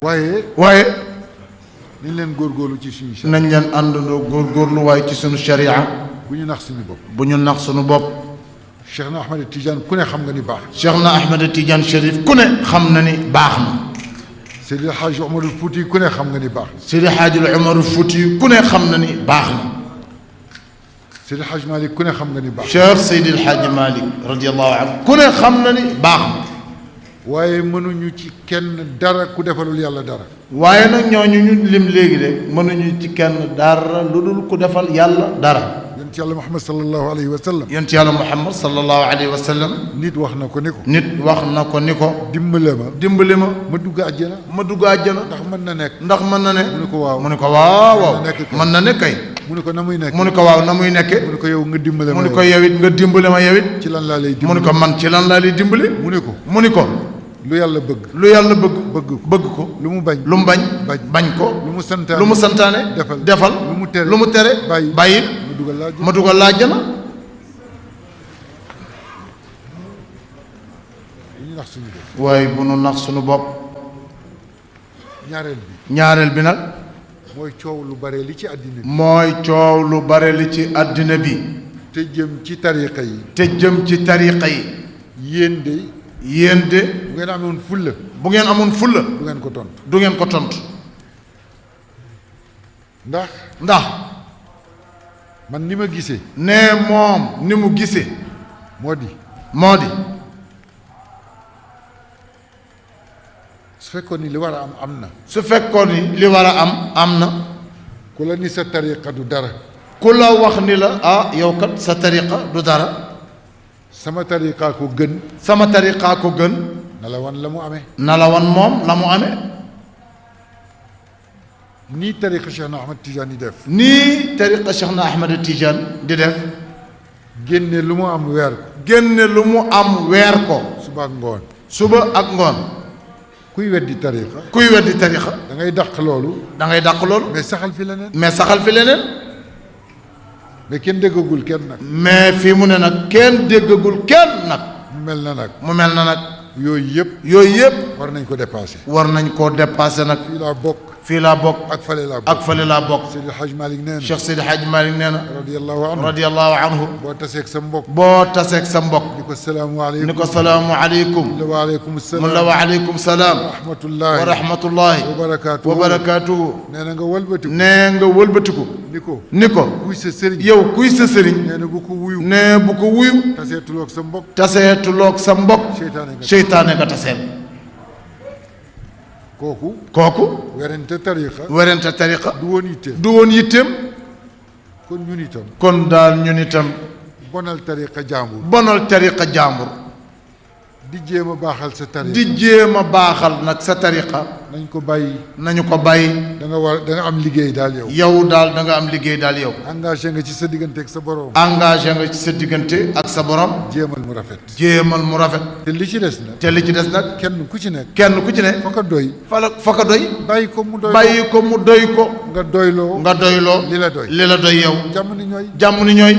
waaye nañ leen góorgóorlu ci suñu sharia. nañ leen àndandoo góorgóorlu waaye ci suñu sharia. bu ñu nax suñu bopp. bu ñu nax suñu bopp. Cheikh na Ahmed Tidiane ku ne xam nga ni baax. Cheikh na Ahmed Tidiane Chérif ku ne xam na ni baax na. Seydi El Hadji Omarul Fouti ku ne xam nga ni baax. Seydi Hadji Omarul Fouti ku ne xam na ni baax na. Seydi El Hadji Malick ku ne xam nga ni baax. Cheikh Seydi El Hadji Malick radiyallahu anhu ku ne xam na ni baax na. waaye mënuñu ci kenn dara ku defalul yàlla dara. waaye nag ñooñu ñu lim léegi de mënuñu ci kenn dara lu dul ku defal yàlla dara. yonent yàlla Muhammad sallallahu alayhi wa sallam. yonent yàlla Muhammad sallallahu alayhi wa sallam. nit wax na ko ni ko. nit wax na ko ni ko. dimbale ma. dimbali ma. ma dugg àjjana. ma dugg àjjana. ndax mën na nekk. ndax mën na ne. mu ne ko waaw mu ne ko waaw waaw. mën na nekk kay. mën na ne kay. mu ne ko na muy nekk. mu ne ko waaw na muy nekke. mu ne ko yow nga dimbale ma. mu ne ko yow it nga dimbale ma yow it. ci lan laa lay dimbale. mu ne ko man ci lan laa lay dimbale. mu ne ko. mu ni ko. lu yàlla bëgg. lu yàlla bëgg. bëgg ko. ko. lu mu bañ. lu mu bañ. bañ ko. lu mu santaane. lu mu santaane. defal. lu mu tere. bàyyi. ma dugal laa jana. waaye bu nu nax suñu bopp. ñaareel bi nag. mooy coow lu bare li ci àddina bi. mooy coow lu bare li ci àddina bi. te jëm ci tariqa yi. te jëm ci tariqa yi. yéen de. bu ngeen amoon fulla. bu ngeen amoon fulla. du ngeen ko tontu. du ngeen ko tontu. ndax. man ni ma gisee. nee moom ni mu gisee. moo di. su fekkoon ni li war a am am na. su fekkoon ni li war a am na. ku la ni sa tariqa du dara. ku la wax ni la ah yow kat sa tariqa du dara. sama tariqa ko gën. sama tariqa ko gën. na la wan la mu amee. na la wan moom la mu amee. nii tariqa Cheikh na Ahmed Tidiane di def. nii tariqa Cheikh na Ahmed Tidiane di def. génne lu mu am weer ko. génne lu mu am weer ko. suba ak ngoon. suba ak ngoon. kuy weddi tariqa. da ngay dàq loolu. mais saxal fi leneen. mais kenn déggagul kenn nag. mais fii mu ne nag kenn déggagul kenn nag. mu mel na nag. yooyu yëpp. war nañ ko dépassé. nag. fii laa bokk. ak fële laa bokk. Seydi Hadj Malick nee na. Cheikh Seydi Hadj Malick nee na. radiyallahu anhu. boo taseeg sa mbokk. ni ko salaamualeykum. wa aleykum salaam. wa rahmatullahi. wa barakaatuhu. nee nga wëlbatiku. ni ko. kuy sa sëriñ. nee na bu ko wuyu. taseetuloog sa mbokk. seytaane nga taseel. kooku. werante tariqa. du woon yitteem. kon ñun itam. bonal tariqa jàmbur. di jéem a baaxal sa tariqa. di jéem a baaxal nag sa tariqa. nañu ko bàyyi. da nga am liggéey daal yow. da nga am liggéey daal yow. engagé nga ci sa diggante ak sa borom. jéemal mu rafet. te li ci des nag. kenn ku ci ne. fa ko doy. bàyyi ko mu doy ko. nga doyloo. li la doy yow. jàmm ni ñooy.